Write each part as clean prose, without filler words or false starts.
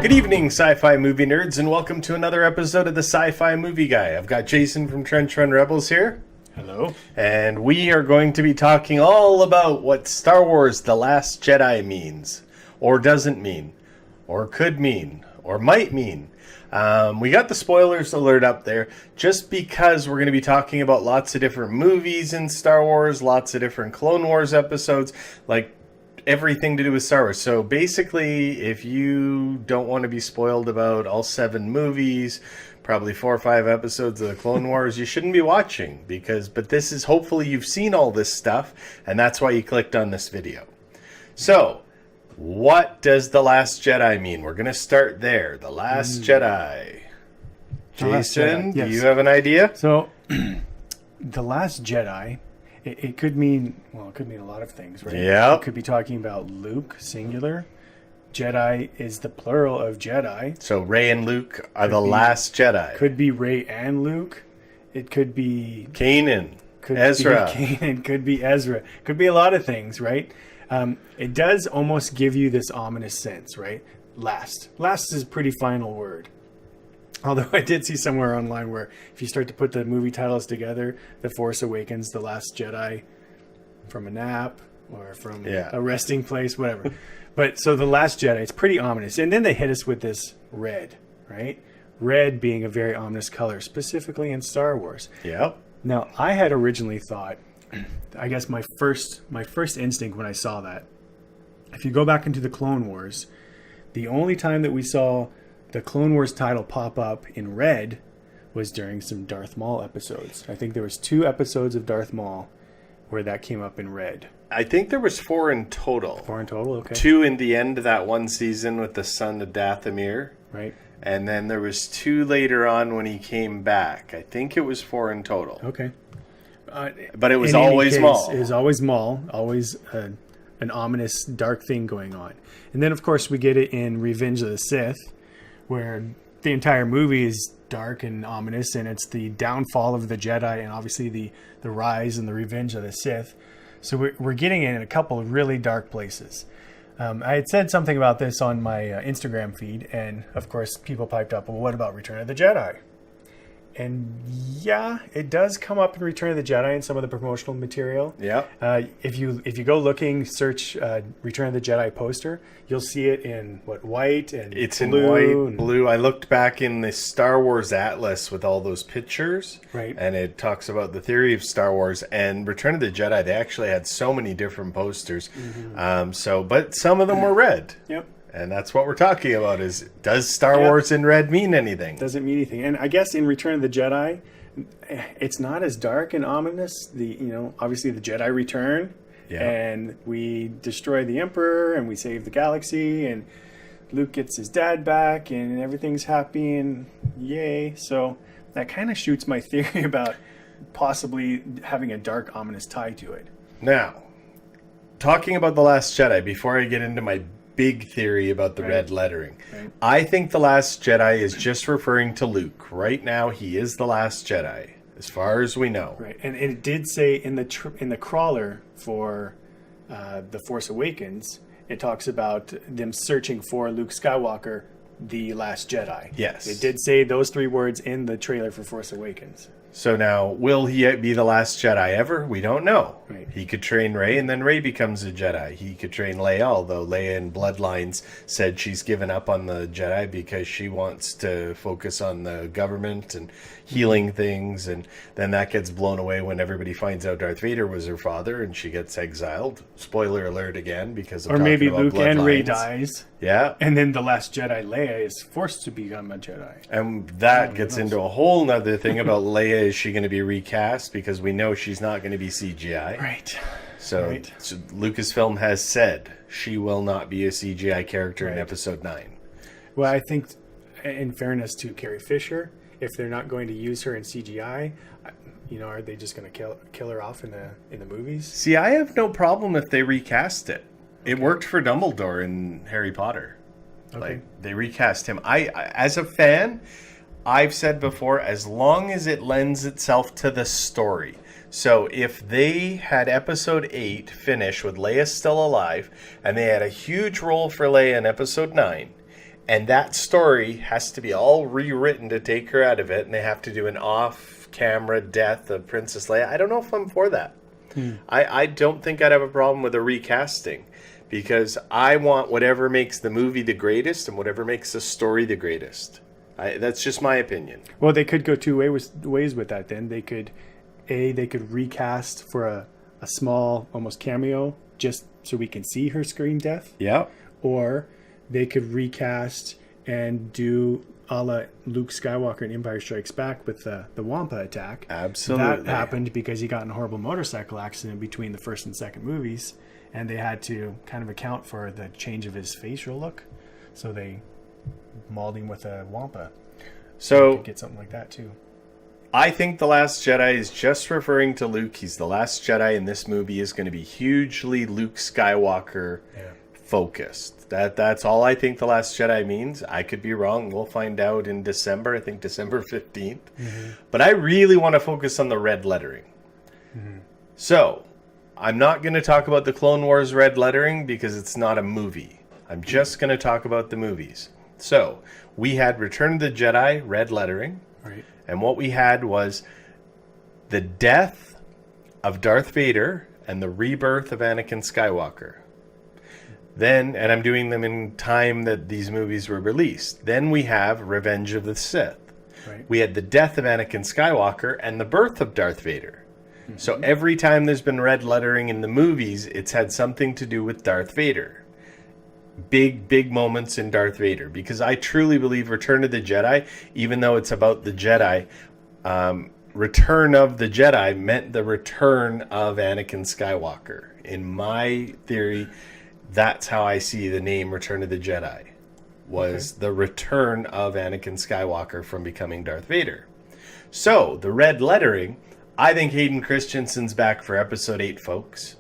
Good evening, sci-fi movie nerds, and welcome to another episode of the Sci-Fi Movie Guy. I've got Jason from Trench Run Rebels here. Hello. And we are going to be talking all about what Star Wars The Last Jedi means, or doesn't mean, or could mean, or might mean. We got the spoilers alert up there just because we're going to be talking about lots of different movies in Star Wars, lots of different Clone Wars episodes, like everything to do with Star Wars. So basically, if you don't want to be spoiled about all 7 movies, probably 4 or 5 episodes of the Clone Wars, you shouldn't be watching, but this is, hopefully you've seen all this stuff, and that's why you clicked on this video. So, what does The Last Jedi mean? We're going to start there. The Last Jedi. Jason, yes. Do you have an idea? So, The Last Jedi, it could mean, well, it could mean a lot of things, right? Yeah. It could be talking about Luke, singular. Jedi is the plural of Jedi. So Rey and Luke are the last Jedi. Could be Rey and Luke. It could be Kanan, could Ezra. Be Kanan, could be Ezra. Could be a lot of things, right? It does almost give you this ominous sense, right? Last is a pretty final word. Although I did see somewhere online where if you start to put the movie titles together, The Force Awakens, The Last Jedi, from a nap or from a resting place, whatever. But so The Last Jedi, it's pretty ominous. And then they hit us with this red, right? Red being a very ominous color, specifically in Star Wars. Yep. Now, I had originally thought, I guess my first instinct when I saw that, if you go back into the Clone Wars, the only time that we saw the Clone Wars title pop up in red was during some Darth Maul episodes. I think there was 2 episodes of Darth Maul where that came up in red. I think there was 4 in total. 4 in total, okay. 2 in the end of that one season with the son of Dathomir. Right. And then there was 2 later on when he came back. I think it was 4 in total. Okay. But it was always Maul. It was always Maul, always an ominous, dark thing going on. And then, of course, we get it in Revenge of the Sith, where the entire movie is dark and ominous, and it's the downfall of the Jedi and obviously the rise and the revenge of the Sith. So we're getting it in a couple of really dark places. I had said something about this on my Instagram feed, and of course people piped up, well, what about Return of the Jedi? And yeah, it does come up in Return of the Jedi in some of the promotional material. Yeah. If you go looking, search Return of the Jedi poster, you'll see it in white and it's blue. in white, blue. I looked back in the Star Wars Atlas with all those pictures. Right. And it talks about the theory of Star Wars and Return of the Jedi. They actually had so many different posters. Mm-hmm. But some of them were red. Yep. And that's what we're talking about is, does Star Wars in red mean anything? Doesn't mean anything. And I guess in Return of the Jedi, it's not as dark and ominous. Obviously the Jedi return, and we destroy the Emperor, and we save the galaxy, and Luke gets his dad back, and everything's happy, and yay. So that kind of shoots my theory about possibly having a dark, ominous tie to it. Now, talking about The Last Jedi, before I get into my big theory about the red lettering. Right. I think The Last Jedi is just referring to Luke. Right now, he is the Last Jedi, as far as we know. Right, and it did say in the crawler for The Force Awakens, it talks about them searching for Luke Skywalker, the Last Jedi. Yes. It did say those 3 words in the trailer for Force Awakens. So now, will he be the last Jedi ever? We don't know. Right. He could train Rey, and then Rey becomes a Jedi. He could train Leia, although Leia in Bloodlines said she's given up on the Jedi because she wants to focus on the government and healing things, and then that gets blown away when everybody finds out Darth Vader was her father, and she gets exiled. Spoiler alert again, because of or maybe Luke Bloodlines. and Rey dies. Yeah. And then the Last Jedi, Leia, is forced to become a Jedi. And that gets into a whole nother thing about Leia. Is she going to be recast? Because we know she's not going to be CGI. Right. So Lucasfilm has said she will not be a CGI character in Episode 9. Well, I think, in fairness to Carrie Fisher, if they're not going to use her in CGI, are they just going to kill her off in the movies? See, I have no problem if they recast it. It worked for Dumbledore in Harry Potter. Like, they recast him. As a fan, I've said before, as long as it lends itself to the story. So if they had episode 8 finish with Leia still alive, and they had a huge role for Leia in episode 9, and that story has to be all rewritten to take her out of it, and they have to do an off-camera death of Princess Leia, I don't know if I'm for that. I don't think I'd have a problem with a recasting, because I want whatever makes the movie the greatest and whatever makes the story the greatest. That's just my opinion. Well, they could go two ways with that then. They could recast for a small, almost cameo, just so we can see her screen death. Yeah. Or they could recast and do a la Luke Skywalker in Empire Strikes Back with the Wampa attack. Absolutely. That happened because he got in a horrible motorcycle accident between the first and second movies, and they had to kind of account for the change of his facial look. So they mauled him with a Wampa. So get something like that too. I think The Last Jedi is just referring to Luke. He's the Last Jedi, and this movie is going to be hugely Luke Skywalker focused. That's all I think The Last Jedi means. I could be wrong. We'll find out in December. I think December 15th. But I really want to focus on the red lettering. So I'm not going to talk about the Clone Wars red lettering because it's not a movie. I'm just going to talk about the movies. So we had Return of the Jedi red lettering. Right. And what we had was the death of Darth Vader and the rebirth of Anakin Skywalker. Then, and I'm doing them in time that these movies were released. Then we have Revenge of the Sith. Right. We had the death of Anakin Skywalker and the birth of Darth Vader. So every time there's been red lettering in the movies, it's had something to do with Darth Vader. Big moments in Darth Vader. Because I truly believe Return of the Jedi, even though it's about the Jedi, Return of the Jedi meant the return of Anakin Skywalker. In my theory, that's how I see the name Return of the Jedi. Was the return of Anakin Skywalker from becoming Darth Vader. So, the red lettering, I think Hayden Christensen's back for episode 8, folks.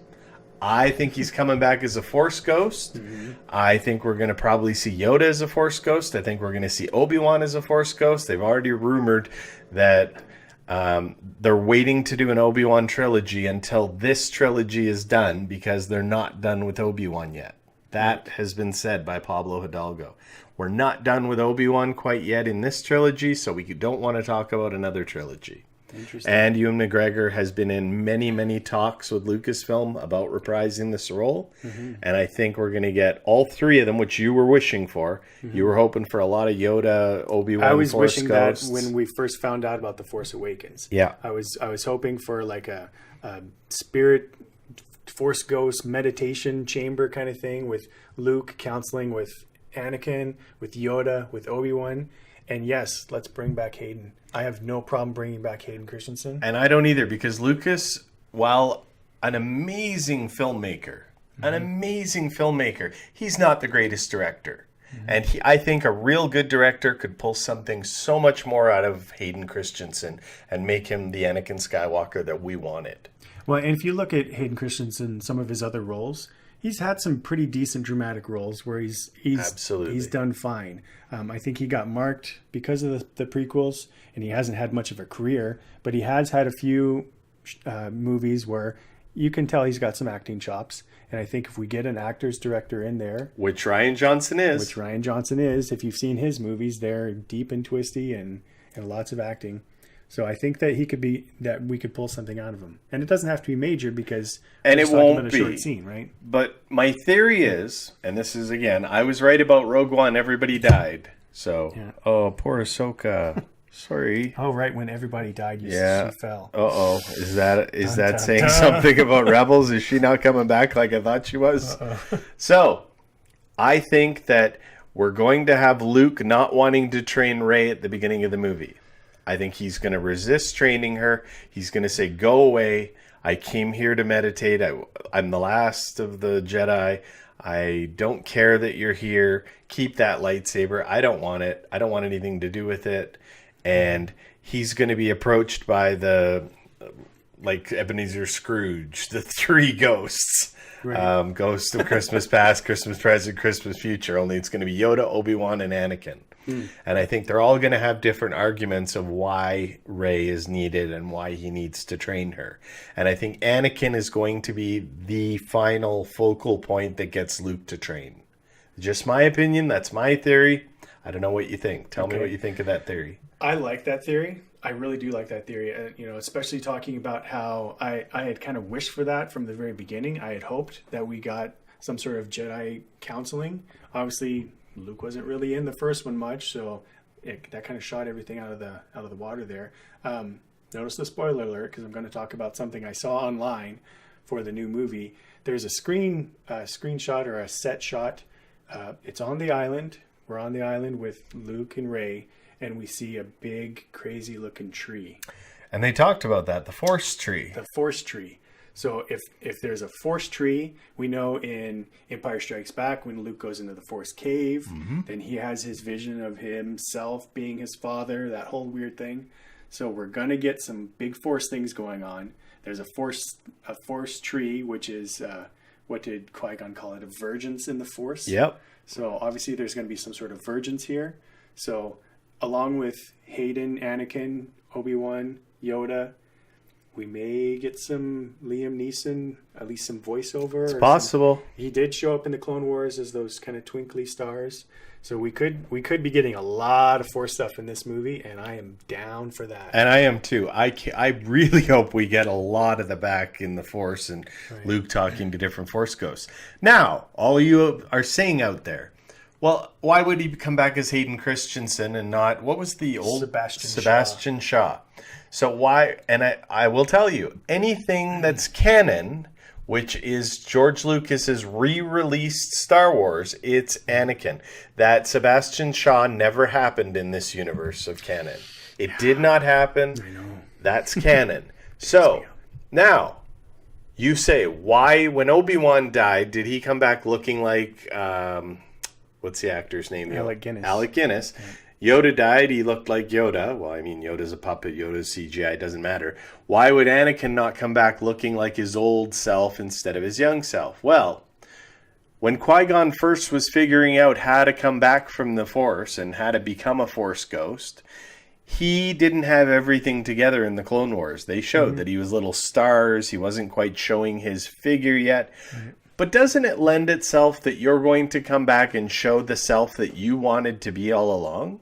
I think he's coming back as a Force Ghost. I think we're going to probably see Yoda as a Force Ghost. I think we're going to see Obi-Wan as a Force Ghost. They've already rumored that they're waiting to do an Obi-Wan trilogy until this trilogy is done because they're not done with Obi-Wan yet. That has been said by Pablo Hidalgo. We're not done with Obi-Wan quite yet in this trilogy, so we don't want to talk about another trilogy. And Ewan McGregor has been in many talks with Lucasfilm about reprising this role. And I think we're going to get all three of them, which you were wishing for. You were hoping for a lot of Yoda, Obi-Wan, I was Force wishing Ghosts. that when we first found out about The Force Awakens. Yeah. I was hoping for like a spirit Force Ghost meditation chamber kind of thing with Luke counseling with Anakin, with Yoda, with Obi-Wan. And yes, let's bring back Hayden. I have no problem bringing back Hayden Christensen. And I don't either, because Lucas, while an amazing filmmaker, he's not the greatest director. And I think a real good director could pull something so much more out of Hayden Christensen and make him the Anakin Skywalker that we wanted. Well, and if you look at Hayden Christensen, some of his other roles, he's had some pretty decent dramatic roles where he's done fine. I think he got marked because of the prequels, and he hasn't had much of a career, but he has had a few movies where you can tell he's got some acting chops. And I think if we get an actor's director in there, which Rian Johnson is, if you've seen his movies, they're deep and twisty and lots of acting. So I think that we could pull something out of him. And it doesn't have to be major because it won't about a be short scene, right? But my theory is, and this is again, I was right about Rogue One, everybody died. So oh, poor Ahsoka. Sorry. Oh, right, when everybody died, she fell. Is that saying something about Rebels? Is she not coming back like I thought she was? So I think that we're going to have Luke not wanting to train Rey at the beginning of the movie. I think he's going to resist training her. He's going to say, go away. I came here to meditate. I'm the last of the Jedi. I don't care that you're here. Keep that lightsaber. I don't want it. I don't want anything to do with it. And he's going to be approached by the like Ebenezer Scrooge, the three ghosts. Right. Ghost of Christmas Past, Christmas Present, Christmas Future. Only it's going to be Yoda, Obi-Wan, and Anakin. And I think they're all going to have different arguments of why Rey is needed and why he needs to train her. And I think Anakin is going to be the final focal point that gets Luke to train. Just my opinion. That's my theory. I don't know what you think. Tell me what you think of that theory. I like that theory. I really do like that theory. Especially talking about how I had kind of wished for that from the very beginning. I had hoped that we got some sort of Jedi counseling. Obviously, Luke wasn't really in the first one much, so that kind of shot everything out of the water there. Notice the spoiler alert, because I'm going to talk about something I saw online for the new movie. There's a screenshot or a set shot. It's on the island. We're on the island with Luke and Rey, and we see a big, crazy-looking tree. And they talked about that, the Force tree. The Force tree. So if there's a Force tree, we know in Empire Strikes Back, when Luke goes into the Force cave, then he has his vision of himself being his father, that whole weird thing. So we're going to get some big Force things going on. There's a Force tree, which is, what did Qui-Gon call it? A vergence in the Force. Yep. So obviously there's going to be some sort of vergence here. So along with Hayden, Anakin, Obi-Wan, Yoda, we may get some Liam Neeson, at least some voiceover. It's possible. He did show up in the Clone Wars as those kind of twinkly stars. So we could be getting a lot of Force stuff in this movie, and I am down for that. And I am too. I really hope we get a lot of the back in the Force and Luke talking to different Force ghosts. Now, all you are saying out there, well, why would he come back as Hayden Christensen and not, what was the old Sebastian Shaw? So why, and I will tell you, anything that's canon, which is George Lucas's re-released Star Wars, it's Anakin. That Sebastian Shaw never happened in this universe of canon. It did not happen. I know. That's canon. So, now, you say, why, when Obi-Wan died, did he come back looking like, what's the actor's name? Alec Guinness. Alec Guinness. Yeah. Yoda died, he looked like Yoda. Well, I mean, Yoda's a puppet, Yoda's CGI, doesn't matter. Why would Anakin not come back looking like his old self instead of his young self? Well, when Qui-Gon first was figuring out how to come back from the Force and how to become a Force ghost, he didn't have everything together in the Clone Wars. They showed that he was little stars, he wasn't quite showing his figure yet. But doesn't it lend itself that you're going to come back and show the self that you wanted to be all along?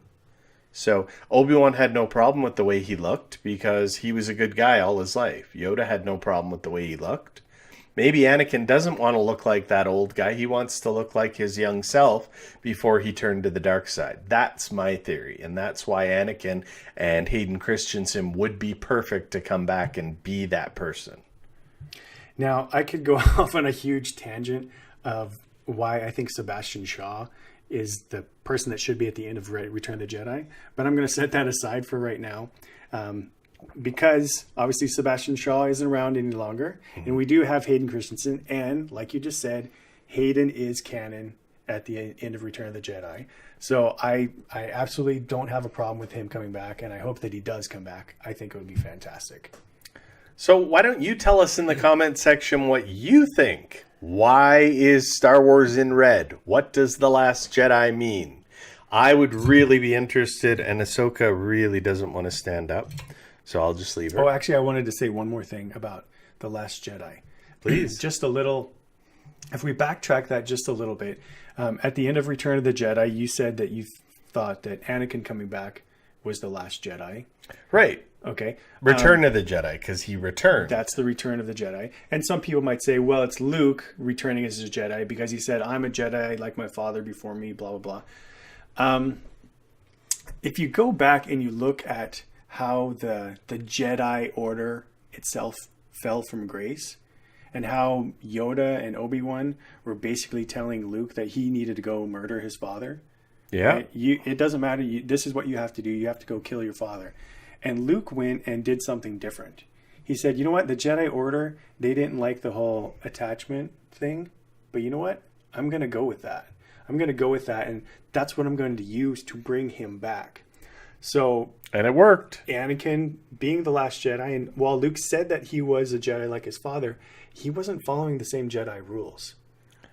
So Obi-Wan had no problem with the way he looked because he was a good guy all his life. Yoda had no problem with the way he looked. Maybe Anakin doesn't want to look like that old guy. He wants to look like his young self before he turned to the dark side. That's my theory. And that's why Anakin and Hayden Christensen would be perfect to come back and be that person. Now, I could go off on a huge tangent of why I think Sebastian Shaw is the person that should be at the end of Return of the Jedi. But I'm going to set that aside for right now. Because obviously Sebastian Shaw isn't around any longer. And we do have Hayden Christensen. And like you just said, Hayden is canon at the end of Return of the Jedi. So I absolutely don't have a problem with him coming back. And I hope that he does come back. I think it would be fantastic. So why don't you tell us in the comment section what you think? Why is Star Wars in red? What does The Last Jedi mean? I would really be interested, and Ahsoka really doesn't want to stand up, so I'll just leave her. Oh, actually, I wanted to say one more thing about The Last Jedi. Please. Just a little, if we backtrack that just a little bit, at the end of Return of the Jedi, you said that you thought that Anakin coming back was The Last Jedi. Right. Okay. Return of the Jedi, because he returned. That's the Return of the Jedi. And some people might say, well, it's Luke returning as a Jedi because he said, I'm a Jedi like my father before me, blah, blah, blah. If you go back and you look at how the Jedi Order itself fell from grace and how Yoda and Obi-Wan were basically telling Luke that he needed to go murder his father. Yeah. Right? It doesn't matter. This is what you have to do. You have to go kill your father. And Luke went and did something different. He said, you know what? The Jedi Order, they didn't like the whole attachment thing. But you know what? I'm going to go with that. I'm going to go with that. And that's what I'm going to use to bring him back. So And it worked. Anakin being the last Jedi, and while Luke said that he was a Jedi like his father, he wasn't following the same Jedi rules,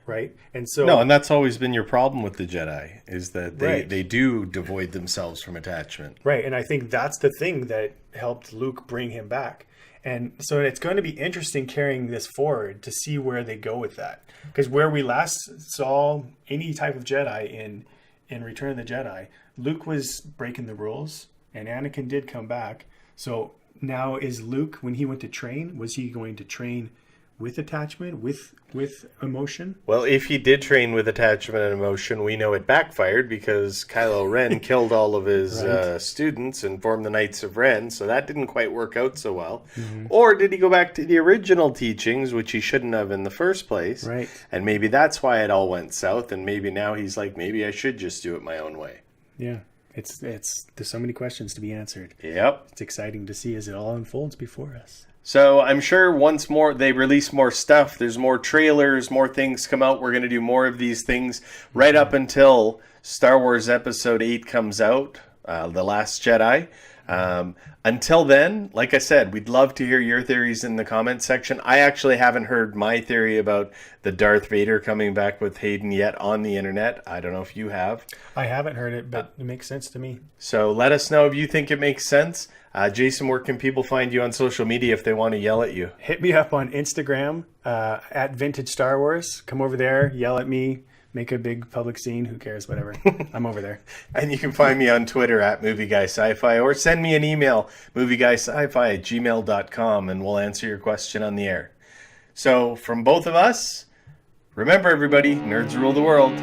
right? And so No, and that's always been your problem with the Jedi, is that Right. they do devoid themselves from attachment. right, and I think that's the thing that helped Luke bring him back. And so it's going to be interesting carrying this forward to see where they go with that. Because where we last saw any type of Jedi in Return of the Jedi, Luke was breaking the rules, and Anakin did come back. So now is Luke, when he went to train, was he going to train with attachment, with emotion? Well, if he did train with attachment and emotion, we know it backfired because Kylo Ren killed all of his Right. students and formed the Knights of Ren, so that didn't quite work out so well. Mm-hmm. Or did he go back to the original teachings, which he shouldn't have in the first place? Right. And maybe that's why it all went south, and maybe now he's like, maybe I should just do it my own way. Yeah. It's there's so many questions to be answered. Yep. It's exciting to see as it all unfolds before us. So I'm sure once more they release more stuff, there's more trailers, more things come out. We're going to do more of these things right up until Star Wars Episode 8 comes out, The Last Jedi. Until then, like I said, we'd love to hear your theories in the comment section. I actually haven't heard my theory about the Darth Vader coming back with Hayden yet on the internet. I don't know if you have. I haven't heard it, but it makes sense to me. So let us know if you think it makes sense. Jason, where can people find you on social media if they want to yell at you? Hit me up on Instagram at Vintage Star Wars. Come over there, yell at me, make a big public scene. Who cares? Whatever. I'm over there. And you can find me on Twitter at MovieGuySci-Fi or send me an email, movieguySci-fi@gmail.com, and we'll answer your question on the air. So from both of us, remember everybody, nerds rule the world.